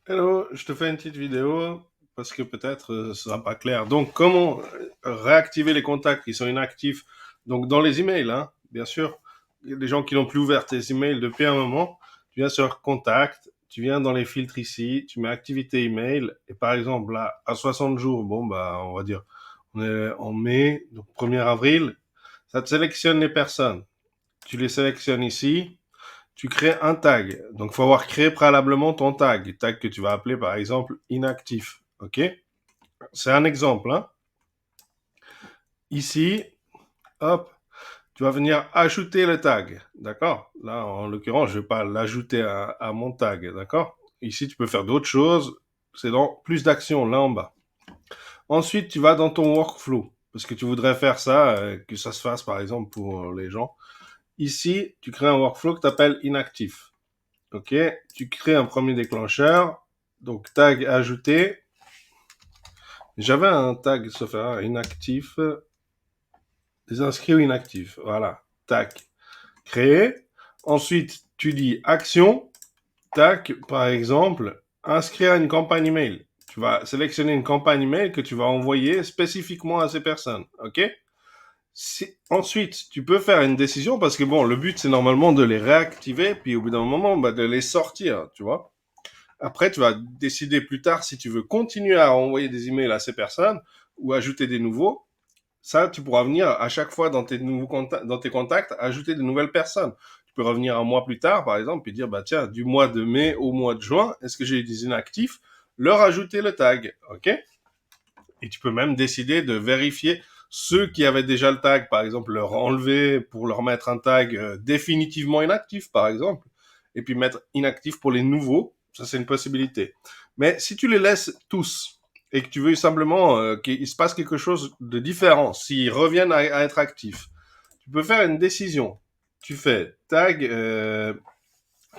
Hello, je te fais une petite vidéo parce que peut-être ce sera pas clair. Donc, comment réactiver les contacts qui sont inactifs? Donc, dans les emails, hein, bien sûr, il y a des gens qui n'ont plus ouvert tes emails depuis un moment. Tu viens sur Contact, tu viens dans les filtres ici, tu mets activité email et par exemple là, à 60 jours, bon bah, on va dire, on est en mai, donc 1er avril, ça te sélectionne les personnes. Tu les sélectionnes ici, tu crées un tag. Donc, il faut avoir créé préalablement ton tag. Tag que tu vas appeler, par exemple, inactif. OK? C'est un exemple, hein. Ici, hop, tu vas venir ajouter le tag. D'accord? Là, en l'occurrence, je ne vais pas l'ajouter à mon tag. D'accord? Ici, tu peux faire d'autres choses. C'est dans plus d'actions, là en bas. Ensuite, tu vas dans ton workflow. Parce que tu voudrais faire ça, que ça se fasse, par exemple, pour les gens. Ici, tu crées un workflow que tu appelles inactif. OK, tu crées un premier déclencheur. Donc, tag ajouté. J'avais un tag, sauf erreur, inactif. Des inscrits ou inactifs. Voilà. Tac. Créer. Ensuite, tu dis action. Tac. Par exemple, inscrire à une campagne email. Tu vas sélectionner une campagne email que tu vas envoyer spécifiquement à ces personnes. OK? Ensuite, tu peux faire une décision parce que bon, le but c'est normalement de les réactiver, puis au bout d'un moment, bah, de les sortir, tu vois. Après, tu vas décider plus tard si tu veux continuer à envoyer des emails à ces personnes ou ajouter des nouveaux. Ça, tu pourras venir à chaque fois dans tes nouveaux contacts, dans tes contacts, ajouter de nouvelles personnes. Tu peux revenir un mois plus tard, par exemple, et dire, bah tiens, du mois de mai au mois de juin, est-ce que j'ai des inactifs? Leur ajouter le tag, ok? Et tu peux même décider de vérifier ceux qui avaient déjà le tag, par exemple, leur enlever pour leur mettre un tag définitivement inactif, par exemple, et puis mettre inactif pour les nouveaux. Ça, c'est une possibilité. Mais si tu les laisses tous et que tu veux simplement qu'il se passe quelque chose de différent, s'ils reviennent à être actifs, tu peux faire une décision. Tu fais tag,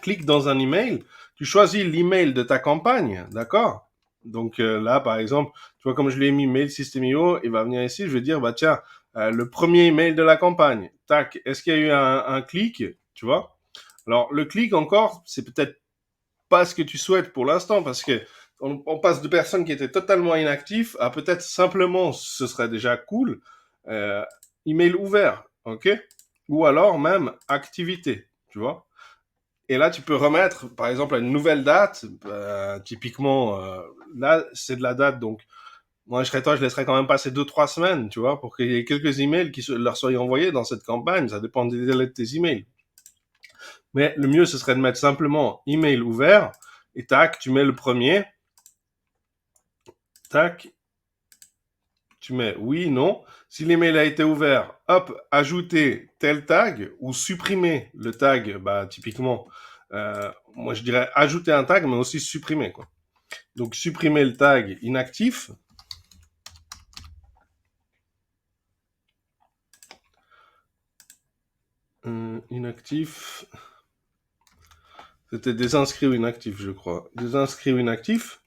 clique dans un email, tu choisis l'email de ta campagne, d'accord? Donc là, par exemple, tu vois, comme je l'ai mis mail system.io, il va venir ici, je vais dire, bah tiens, le premier email de la campagne, tac, est-ce qu'il y a eu un clic, tu vois? Alors, le clic encore, c'est peut-être pas ce que tu souhaites pour l'instant, parce que on passe de personnes qui étaient totalement inactives à peut-être simplement, ce serait déjà cool, euh, email ouvert, ok? Ou alors même activité, tu vois? Et là, tu peux remettre, par exemple, à une nouvelle date. Typiquement, là, c'est de la date. Donc, moi, je serais toi, je laisserais quand même passer 2, 3 semaines, tu vois, pour qu'il y ait quelques emails qui leur soient envoyés dans cette campagne. Ça dépend des délais de tes emails. Mais le mieux, ce serait de mettre simplement email ouvert. Et tac, tu mets le premier. Tac, tu mets oui, non. Si l'email a été ouvert, hop, ajouter tel tag ou supprimer le tag, bah, typiquement, moi, je dirais ajouter un tag, mais aussi supprimer, quoi. Donc, supprimer le tag inactif. Inactif. C'était désinscrit ou inactif, je crois. Désinscrit ou inactif.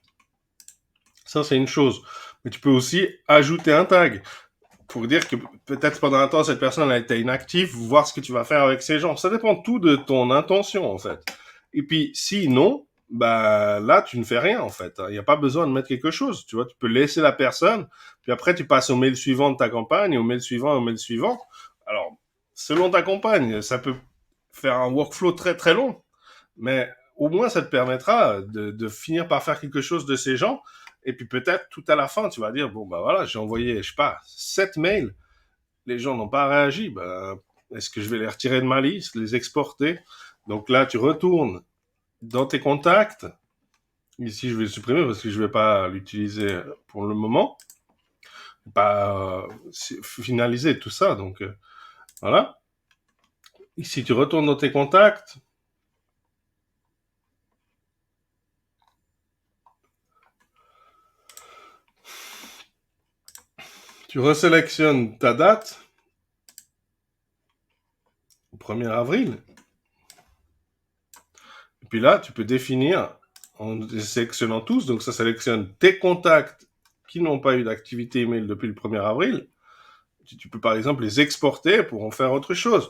Ça, c'est une chose. Mais tu peux aussi ajouter un tag pour dire que peut-être pendant un temps, cette personne a été inactive, voir ce que tu vas faire avec ces gens. Ça dépend tout de ton intention, en fait. Et puis, si non, bah là, tu ne fais rien, en fait. Il n'y a pas besoin de mettre quelque chose. Tu vois, tu peux laisser la personne, puis après, tu passes au mail suivant de ta campagne, au mail suivant, au mail suivant. Alors, selon ta campagne, ça peut faire un workflow très, très long, mais au moins, ça te permettra de finir par faire quelque chose de ces gens. Et puis peut-être tout à la fin, tu vas dire, bon, bah voilà, j'ai envoyé, je sais pas, 7 mails, les gens n'ont pas réagi, bah, est-ce que je vais les retirer de ma liste, les exporter? Donc là, tu retournes dans tes contacts. Ici, je vais le supprimer parce que je ne vais pas l'utiliser pour le moment. Pas finaliser tout ça. Donc voilà. Ici, tu retournes dans tes contacts. Tu resélectionnes ta date, au 1er avril. Et puis là, tu peux définir en les sélectionnant tous. Donc ça sélectionne tes contacts qui n'ont pas eu d'activité email depuis le 1er avril. Tu peux par exemple les exporter pour en faire autre chose.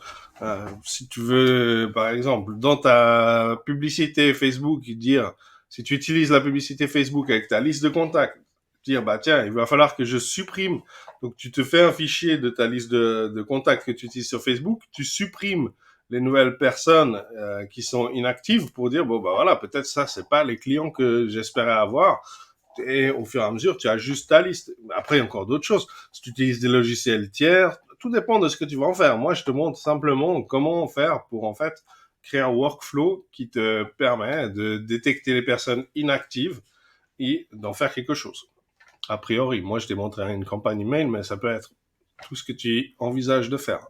Si tu veux, par exemple, dans ta publicité Facebook, dire Si tu utilises la publicité Facebook avec ta liste de contacts, dire, bah tiens, il va falloir que je supprime. Donc, tu te fais un fichier de ta liste de contacts que tu utilises sur Facebook, tu supprimes les nouvelles personnes qui sont inactives pour dire, bon, bah voilà, peut-être ça, c'est pas les clients que j'espérais avoir. Et au fur et à mesure, tu ajustes ta liste. Après, il y a encore d'autres choses. Si tu utilises des logiciels tiers, tout dépend de ce que tu vas en faire. Moi, je te montre simplement comment faire pour, en fait, créer un workflow qui te permet de détecter les personnes inactives et d'en faire quelque chose. A priori, moi, je t'ai montré une campagne email, mais ça peut être tout ce que tu envisages de faire.